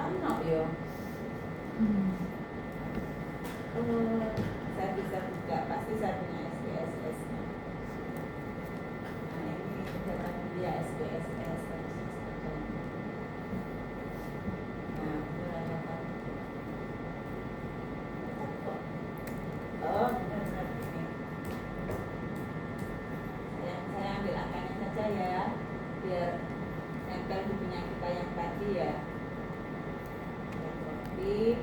ono yo. Saya bisa buka, pasti saya punya SPSS-nya. Nah ini data dia SPSS. Nah, oh benar-benar ini. Saya ambil angkanya saja ya, biar nempel bukunya kita yang tadi ya. Copy.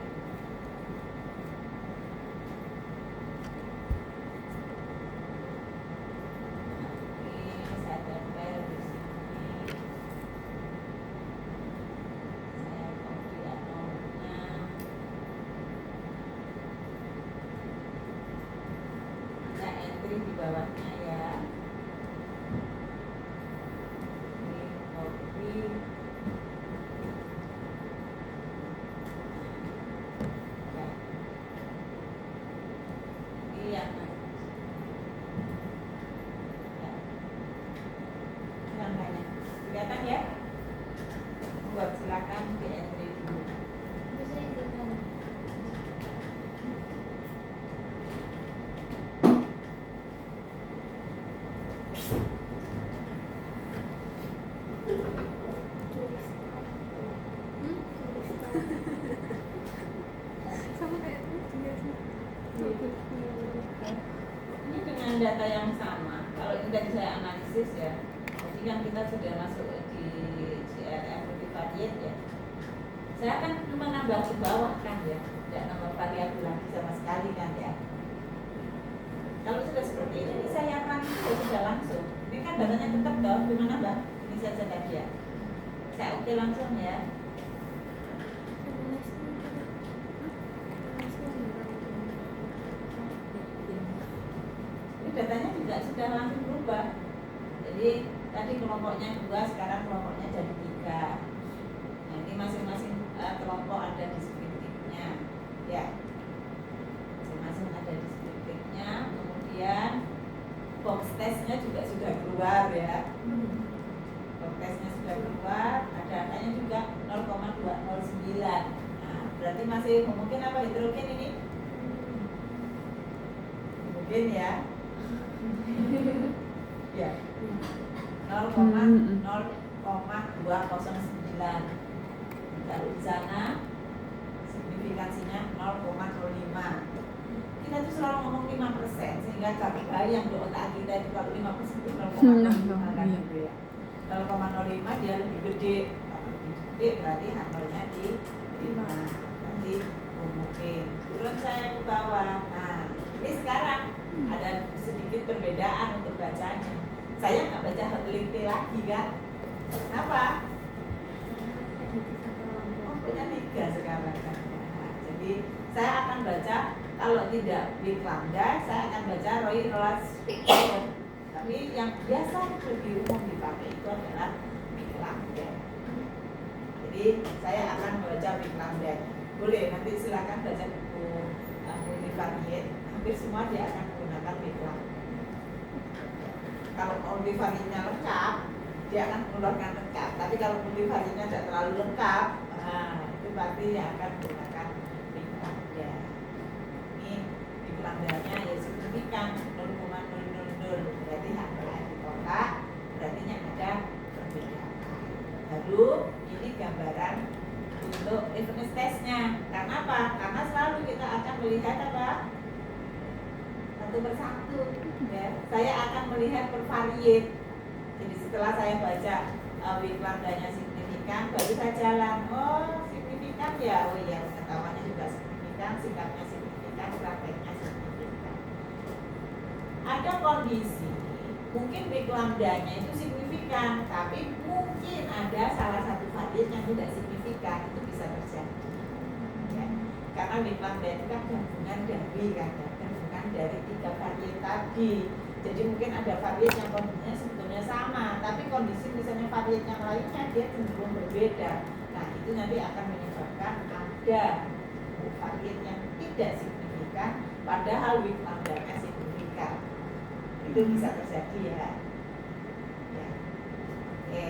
Di bawahnya ya. Ini copy. Ya. Ini yang ya. Ini angkanya. Kelihatan ya? Buat silakan di entry dulu. Ini dengan data yang sama. Kalau ini tadi saya analisis ya, jadi kan kita sudah masuk di CRM multivariate ya. Saya akan cuma nambah ke bawah kan ya, tidak nambah variabel lagi sama sekali kan ya. Kalau sudah seperti ini saya akan sudah langsung. Ini kan datanya tetap toh, cuma nambah. Ini saja tadi ya. Saya oke langsung ya. Datanya juga sudah langsung berubah. Jadi tadi kelompoknya 2, sekarang kelompoknya jadi 3. Nah ini masing-masing kelompok ada deskriptifnya ya, masing-masing ada deskriptifnya. Kemudian box testnya juga sudah keluar ya. Box testnya sudah keluar, ada angkanya juga 0,209. Nah berarti masih mungkin apa hidrogen ini? Mungkin ya. Ya, 0,0209. Kalau di sana signifikansinya 0,05. Kita tuh selalu ngomong 5%, sehingga kami bayang di otak kita itu kalau 5% itu 0,05 kan gitu ya. 0,05 dia lebih gede. Kalau lebih gede berarti angkanya di 5. Nanti mungkin turun saya ke bawah. Nah, ini sekarang ada sedikit perbedaan untuk bacanya. Saya nggak baca teliti lagi kan? Kenapa? Oh, punya 3 sekarang kan. Nah, jadi saya akan baca, kalau tidak big lambda, saya akan baca Roy Rolas. Tapi yang biasa lebih umum dipakai itu adalah big lambda. Jadi saya akan membaca big lambda. Boleh, nanti silakan baca buku multivariate. Hampir semua dia akan menggunakan big lambda. Kalau multivariate-nya lengkap, dia akan mengeluarkan lengkap. Tapi kalau multivariate-nya tidak terlalu lengkap, nah itu berarti dia akan menggunakan big lambda. Ini big lambda-nya ya signifikan 0,000. Berarti angka ditolak, berarti yang ada perbedaan. Lalu ini gambaran untuk evenness test-nya. Karena apa? Karena selalu kita akan melihat apa? Satu persatu ya. Saya akan melihat per variate. Jadi setelah saya baca big lambda-nya signifikan, baru saya jalan. Oh, signifikan ya. Oh iya, pengetahuannya juga signifikan, sikapnya signifikan, prakteknya signifikan. Ada kondisi mungkin big lambda-nya itu signifikan, tapi mungkin ada salah satu variate yang tidak signifikan. Itu bisa terjadi ya. Karena big lambda itu kan gabungan dari kan ya, gabungan dari 3 variate tadi. Jadi mungkin ada variate yang kondisinya sebetulnya sama, tapi kondisi misalnya variate yang lainnya dia cenderung berbeda. Nah itu nanti akan menyebabkan ada variate yang tidak signifikan, padahal big lambda-nya signifikan. Itu bisa terjadi ya. Ya. Oke.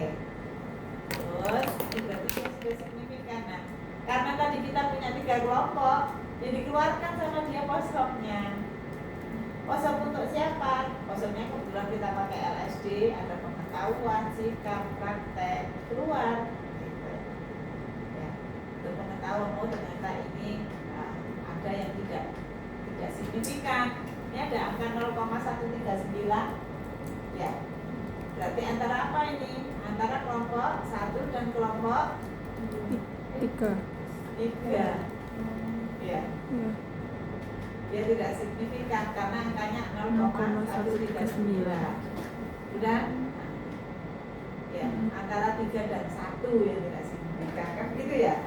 Terus berarti sudah signifikan. Nah, Karena tadi kita punya 3 kelompok, yang dikeluarkan sama dia poshopnya. Poshop untuk siapa? Poshopnya kebetulan kita pakai LSD, ada pengetahuan, sikap, praktek, keluar. Gitu. Ya. Untuk pengetahuan, oh ternyata ini ada yang tidak signifikan. Ini ada angka 0,139. Ya. Berarti antara apa ini? Antara kelompok 1 dan kelompok 3. Ya. Dia tidak signifikan karena angkanya 0,139. Sudah? Ya, antara 3 dan 1 yang tidak signifikan. Kan begitu ya?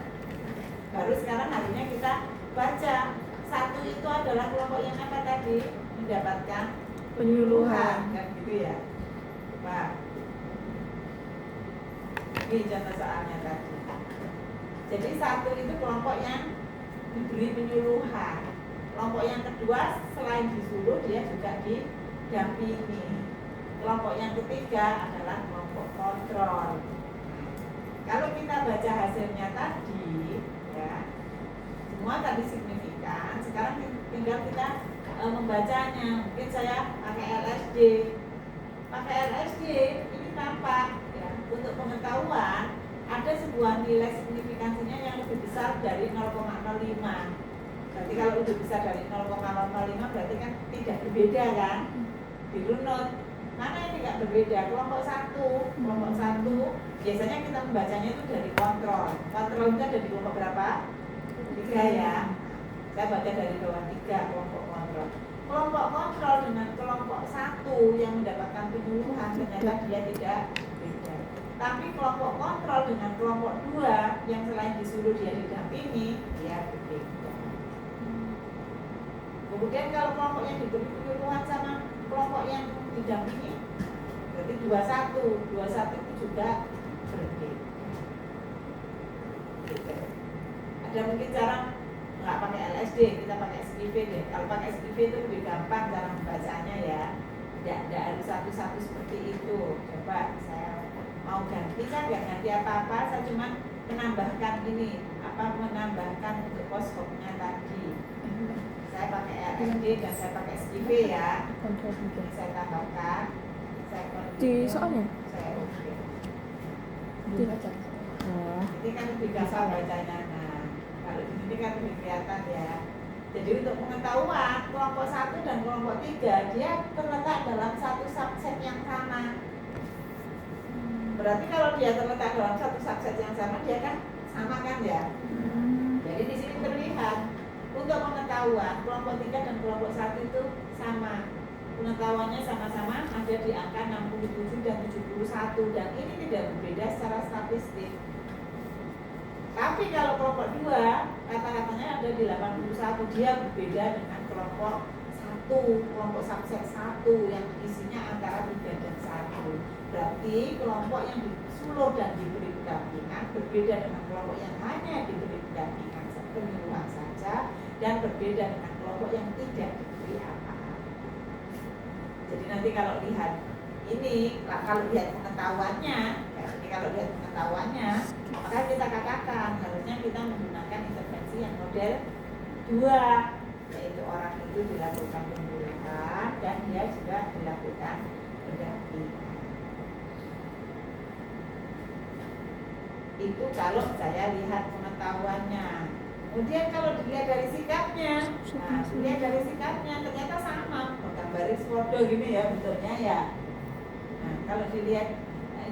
Baru sekarang harusnya kita baca 1 itu adalah kelompok yang apa tadi? Mendapatkan penyuluhan. Kan gitu ya? Pak. Ini contoh soalnya tadi. Jadi 1 itu kelompok yang diberi penyuluhan. Kelompok yang kedua selain disuruh dia juga didampingi. Kelompok yang ketiga adalah kelompok kontrol. Kalau kita baca hasilnya tadi, ya, semua tadi signifikan. Sekarang tinggal kita membacanya. Mungkin saya pakai LSD. Pakai LSD ini tampak ya, untuk pengetahuan ada sebuah nilai signifikansinya yang lebih besar dari 0,05. Berarti kalau lebih besar dari 0,05 berarti kan tidak berbeda kan? Dirunut. Mana yang tidak berbeda? Kelompok 1. Kelompok 1 biasanya kita membacanya itu dari kontrol. Kontrol itu ada di kelompok berapa? 3 ya. Saya baca dari bawah 3 kelompok kontrol. Kelompok kontrol dengan kelompok 1 yang mendapatkan penyuluhan ternyata dia tidak beda. Tapi kelompok kontrol dengan kelompok 2 yang selain disuruh dia didampingi, dia berbeda. Kemudian kalau kelompok yang diberi penyuluhan sama kelompok yang didampingi, berarti 21 itu juga berbeda. Gitu. Ada mungkin cara nggak pakai LSD, kita pakai SPV deh. Kalau pakai SPV itu lebih gampang cara membacanya ya. Tidak harus satu-satu seperti itu. Coba saya mau ganti, saya nggak ganti apa-apa, saya cuma menambahkan ini, menambahkan untuk poshopnya tadi. Saya pakai LSD dan saya pakai SPV ya. Ini saya tambahkan. Saya di soalnya? Saya oke. Oh. Ini kan lebih gampang bacanya. Nah, kalau di sini kan lebih kelihatan ya. Jadi untuk pengetahuan kelompok 1 dan kelompok 3 dia terletak dalam satu subset yang sama. Berarti kalau dia terletak dalam satu subset yang sama, dia kan sama kan ya? Jadi di sini terlihat untuk pengetahuan kelompok 3 dan kelompok 1 itu sama. Pengetahuannya sama-sama ada di angka 67 dan 71 dan ini tidak berbeda secara statistik. Tapi kalau kelompok 2 kata-katanya ada di 81, dia berbeda dengan kelompok 1, kelompok subset 1 yang isinya antara 3 dan 1. Berarti kelompok yang disuruh dan diberi pendampingan berbeda dengan kelompok yang hanya diberi pendampingan penyuluhan saja dan berbeda dengan kelompok yang tidak diberi apa-apa. Jadi nanti kalau lihat ini, kalau lihat pengetahuannya, maka kita katakan harusnya kita menggunakan intervensi yang model 2, yaitu orang itu dilakukan penyuluhan dan dia juga dilakukan pendampingan. Itu kalau saya lihat pengetahuannya. Kemudian kalau dilihat dari sikapnya, ternyata sama, gambarin foto gini ya bentuknya ya. Nah, kalau dilihat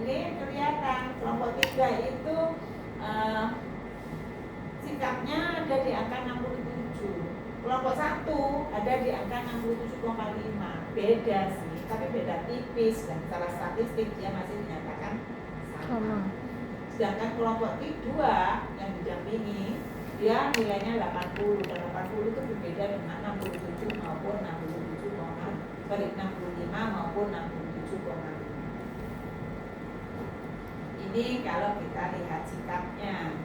ini kelihatan kelompok 3 itu sikapnya ada di angka 67. Kelompok 1 ada di angka 67,5. Beda sih, tapi beda tipis dan secara statistik dia masih dinyatakan sama. Sedangkan kelompok 2 yang didampingi dia nilainya 80 dan 80 itu berbeda dengan 67 maupun 65 maupun 67,5. Ini kalau kita lihat sikapnya.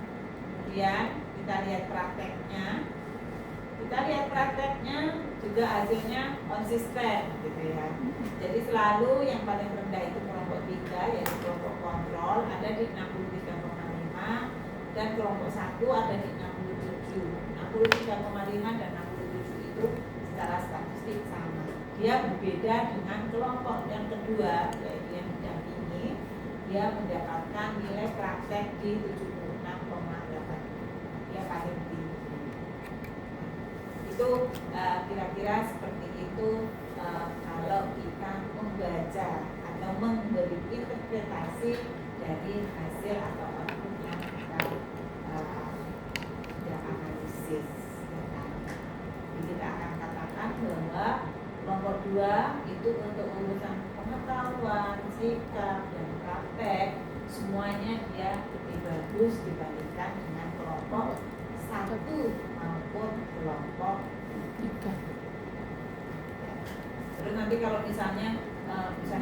Kemudian kita lihat prakteknya juga hasilnya konsisten gitu ya. Jadi selalu yang paling rendah itu kelompok 3 yaitu kelompok kontrol ada di 63,5. dan kelompok 1 ada di 67, 63,5 dan 67 itu secara statistik sama. Dia berbeda dengan kelompok yang kedua, yaitu yang didampingi, dia mendapatkan nilai praktek di 76,8, dia paling tinggi. Itu kira-kira seperti itu kalau kita membaca atau memberi interpretasi dari hasil atau output yang kita sudah analisis. Jadi kita akan katakan bahwa kelompok 2 itu untuk urusan pengetahuan, sikap, dan praktek semuanya dia lebih bagus dibandingkan dengan kelompok 1 maupun kelompok 3. Terus nanti kalau misalnya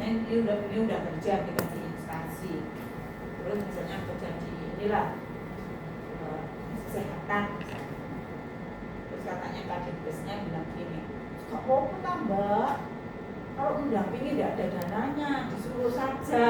ini udah kerja kita di instansi, terus misalnya kerja di inilah kesehatan misalnya. Terus katanya kadekesnya bilang gini, kok mau tambah, kalau mendampingi tidak ada dananya, disuruh saja.